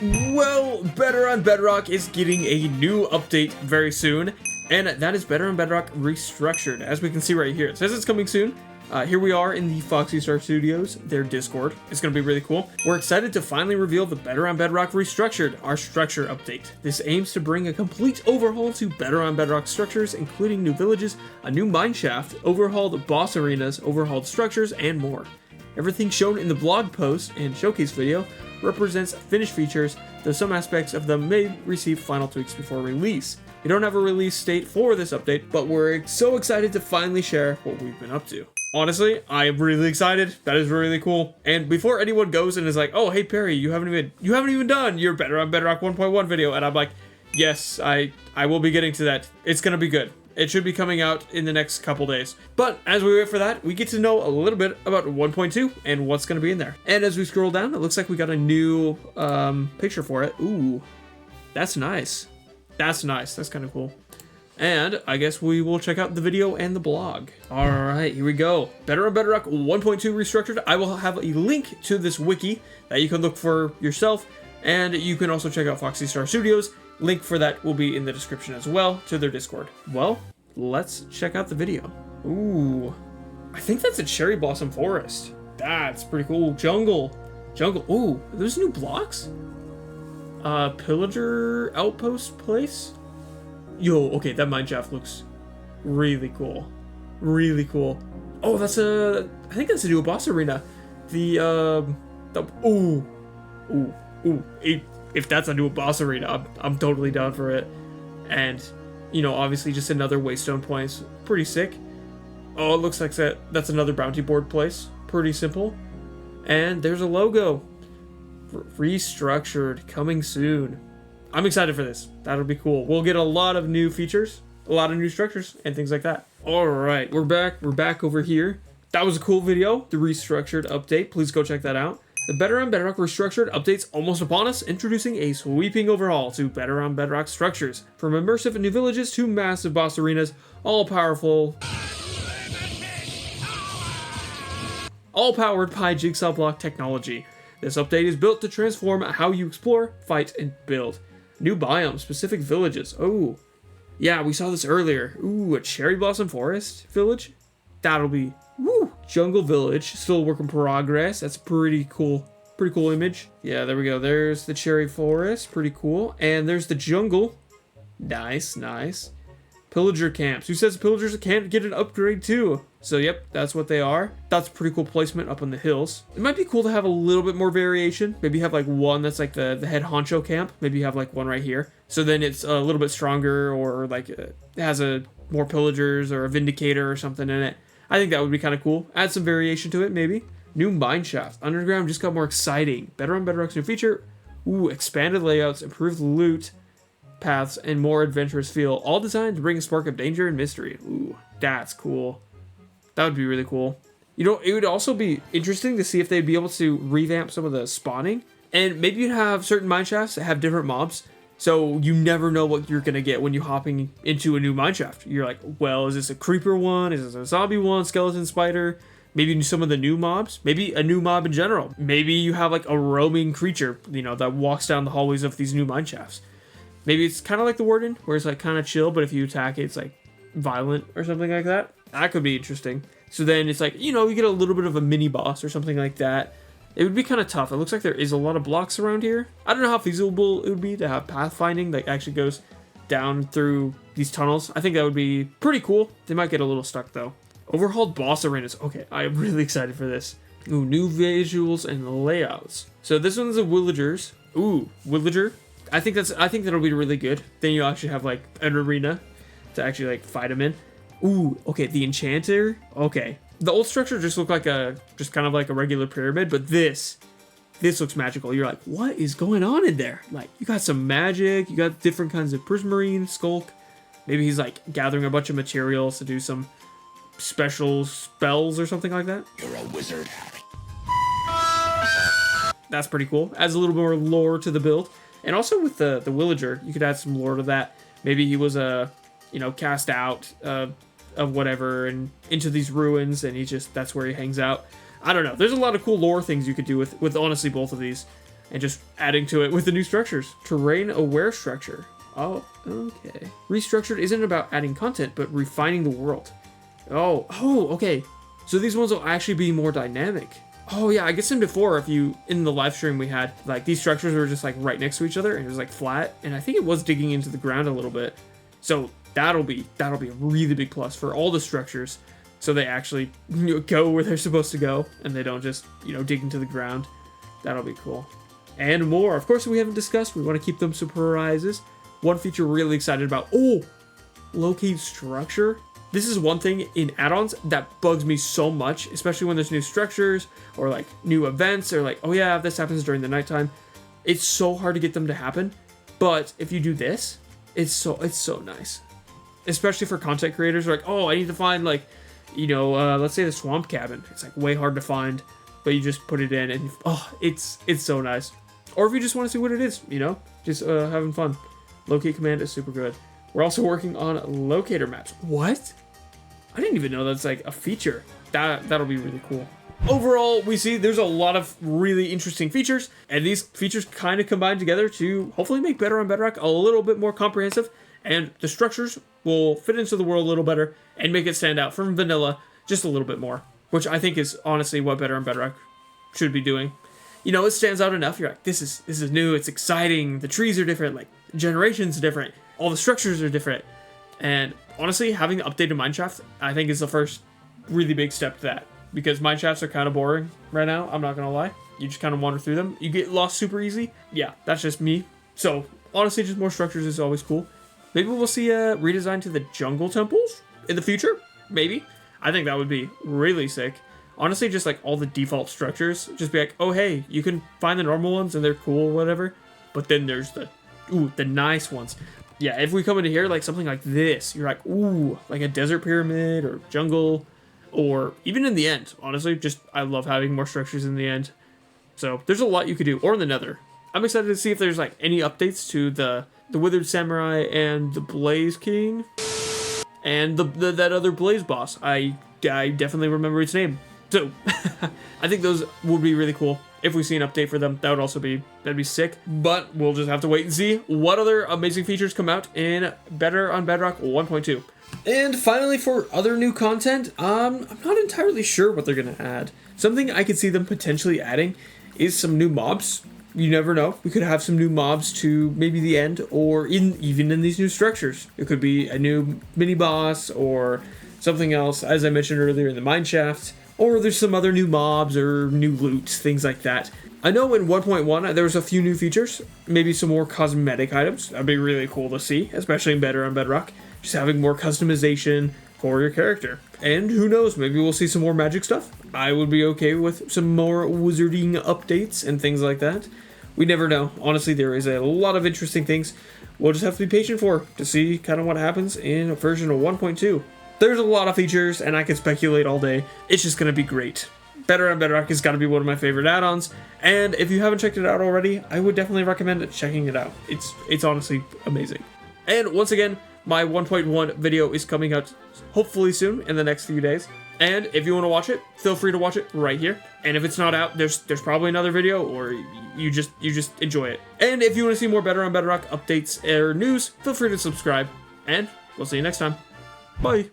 Well, Better on Bedrock is getting a new update very soon, and that is Better on Bedrock Restructured. As we can see right here, it says it's coming soon. Here we are in the Foxy Star Studios, their Discord. It's going to be really cool. We're excited to finally reveal the Better on Bedrock Restructured, our structure update. This aims to bring a complete overhaul to Better on Bedrock structures, including new villages, a new mineshaft, overhauled boss arenas, overhauled structures, and more. Everything shown in the blog post and showcase video represents finished features, though some aspects of them may receive final tweaks before release. We don't have a release date for this update, but we're so excited to finally share what we've been up to. Honestly, I'm really excited. That is really cool. And before anyone goes and is like, "Oh, hey Perry, you haven't even done your Better on Bedrock 1.1 video," and I'm like, "Yes, I will be getting to that. It's gonna be good. It should be coming out in the next couple days." But as we wait for that, we get to know a little bit about 1.2 and what's going to be in there. And as we scroll down, it looks like we got a new picture for it. Ooh, that's nice. That's nice. That's kind of cool. And I guess we will check out the video and the blog. All right, here we go. Better on Bedrock 1.2 Restructured. I will have a link to this wiki that you can look for yourself. And you can also check out Foxy Star Studios. Link for that will be in the description as well to their Discord. Well, let's check out the video. Ooh, I think that's a cherry blossom forest. That's pretty cool. Jungle. Ooh, are those new blocks? Pillager outpost place? Yo, okay, that mineshaft looks really cool. Really cool. Oh, I think that's a new boss arena. Ooh. If that's a new boss arena, I'm totally down for it. And, you know, obviously just another waystone place. Pretty sick. Oh, it looks like that's another bounty board place. Pretty simple. And there's a logo. Restructured, coming soon. I'm excited for this. That'll be cool. We'll get a lot of new features, a lot of new structures, and things like that. All right, we're back. We're back over here. That was a cool video, the Restructured update. Please go check that out. The Better on Bedrock Restructured update's almost upon us, introducing a sweeping overhaul to Better on Bedrock structures. From immersive new villages to massive boss arenas, all-powered by Jigsaw block technology. This update is built to transform how you explore, fight, and build. New biomes, specific villages. Oh, yeah, we saw this earlier. Ooh, a cherry blossom forest village? That'll be... Woo! Jungle village, still a work in progress. That's pretty cool. Pretty cool image. Yeah, there we go. There's the cherry forest. Pretty cool. And there's the jungle. Nice, nice. Pillager camps. Who says pillagers can't get an upgrade too? So yep, that's what they are. That's a pretty cool placement up on the hills. It might be cool to have a little bit more variation. Maybe have like one that's like the head honcho camp. Maybe you have like one right here. So then it's a little bit stronger, or like it has a more pillagers or a vindicator or something in it. I think that would be kind of cool. Add some variation to it, maybe. New mineshaft. Underground just got more exciting. Better on Bedrock's new feature. Ooh, expanded layouts, improved loot paths, and more adventurous feel. All designed to bring a spark of danger and mystery. Ooh, that's cool. That would be really cool. You know, it would also be interesting to see if they'd be able to revamp some of the spawning. And maybe you'd have certain mineshafts that have different mobs. So you never know what you're going to get when you're hopping into a new mineshaft. You're like, well, is this a creeper one? Is this a zombie one? Skeleton spider? Maybe some of the new mobs? Maybe a new mob in general. Maybe you have like a roaming creature, you know, that walks down the hallways of these new mineshafts. Maybe it's kind of like the Warden, where it's like kind of chill, but if you attack it, it's like violent or something like that. That could be interesting. So then it's like, you know, you get a little bit of a mini boss or something like that. It would be kind of tough. It looks like there is a lot of blocks around here. I don't know how feasible it would be to have pathfinding that actually goes down through these tunnels. I think that would be pretty cool. They might get a little stuck though. Overhauled boss arenas. Okay, I'm really excited for this. Ooh, new visuals and layouts. So this one's a villagers. Ooh, villager. I think that'll be really good. Then you actually have like an arena to actually like fight them in. Ooh, okay, the enchanter. Okay, the old structure just looked like just kind of like a regular pyramid, but this looks magical. You're like, what is going on in there? Like, you got some magic. You got different kinds of prismarine, skulk. Maybe he's like gathering a bunch of materials to do some special spells or something like that. You're a wizard. That's pretty cool. Adds a little more lore to the build. And also with the villager, you could add some lore to that. Maybe he was cast out of whatever and into these ruins, and that's where he hangs out. I don't know. There's a lot of cool lore things you could do with honestly both of these. and just adding to it with the new structures. Terrain aware structure. Oh, okay. Restructured isn't about adding content, but refining the world. Oh, okay. So these ones will actually be more dynamic. Oh yeah, I guess in before, in the live stream we had, like, these structures were just like right next to each other and it was like flat, and I think it was digging into the ground a little bit. So that'll be a really big plus for all the structures, so they actually go where they're supposed to go and they don't just, dig into the ground. That'll be cool. And more, of course, we haven't discussed. We want to keep them surprises. One feature we're really excited about. Oh, locate structure. This is one thing in add-ons that bugs me so much, especially when there's new structures or like new events or like, oh yeah, this happens during the nighttime. It's so hard to get them to happen. But if you do this, it's so nice. Especially for content creators who are like, oh, I need to find like, let's say the swamp cabin. It's like way hard to find, but you just put it in and it's so nice. Or if you just want to see what it is, just having fun. Locate command is super good. We're also working on locator maps. What? I didn't even know that's like a feature. That'll be really cool. Overall, we see there's a lot of really interesting features, and these features kind of combine together to hopefully make Better on Bedrock a little bit more comprehensive, and the structures will fit into the world a little better and make it stand out from vanilla just a little bit more, which I think is honestly what Better on Bedrock should be doing. It stands out enough. You're like, this is new, it's exciting, the trees are different, like generations are different, all the structures are different. And honestly, having the updated Mineshaft, I think, is the first really big step to that. Because Mineshafts are kind of boring right now, I'm not gonna lie. You just kind of wander through them. You get lost super easy. Yeah, that's just me. So, honestly, just more structures is always cool. Maybe we'll see a redesign to the jungle temples in the future. Maybe. I think that would be really sick. Honestly, just like all the default structures, just be like, oh hey, you can find the normal ones and they're cool or whatever. But then there's the nice ones. Yeah, if we come into here, like something like this, you're like, ooh, like a desert pyramid or jungle, or even in the end, honestly, just, I love having more structures in the end. So there's a lot you could do, or in the nether. I'm excited to see if there's like any updates to the Withered Samurai and the Blaze King, and that other Blaze boss. I definitely remember its name. So I think those would be really cool. If we see an update for them, that'd be sick. But we'll just have to wait and see what other amazing features come out in Better on Bedrock 1.2. And finally, for other new content, I'm not entirely sure what they're gonna add. Something I could see them potentially adding is some new mobs. You never know. We could have some new mobs to maybe the end, or even in these new structures. It could be a new mini boss or something else, as I mentioned earlier in the Mineshaft. Or there's some other new mobs or new loot, things like that. I know in 1.1 there was a few new features, maybe some more cosmetic items. That'd be really cool to see, especially in Better on Bedrock. Just having more customization for your character. And who knows, maybe we'll see some more magic stuff. I would be okay with some more wizarding updates and things like that. We never know. Honestly, there is a lot of interesting things we'll just have to be patient for to see kind of what happens in a version of 1.2. There's a lot of features, and I could speculate all day. It's just going to be great. Better on Bedrock has got to be one of my favorite add-ons, and if you haven't checked it out already, I would definitely recommend checking it out. It's honestly amazing. And once again, my 1.1 video is coming out hopefully soon in the next few days. And if you want to watch it, feel free to watch it right here. And if it's not out, there's probably another video, or you just enjoy it. And if you want to see more Better on Bedrock updates or news, feel free to subscribe. And we'll see you next time. Bye.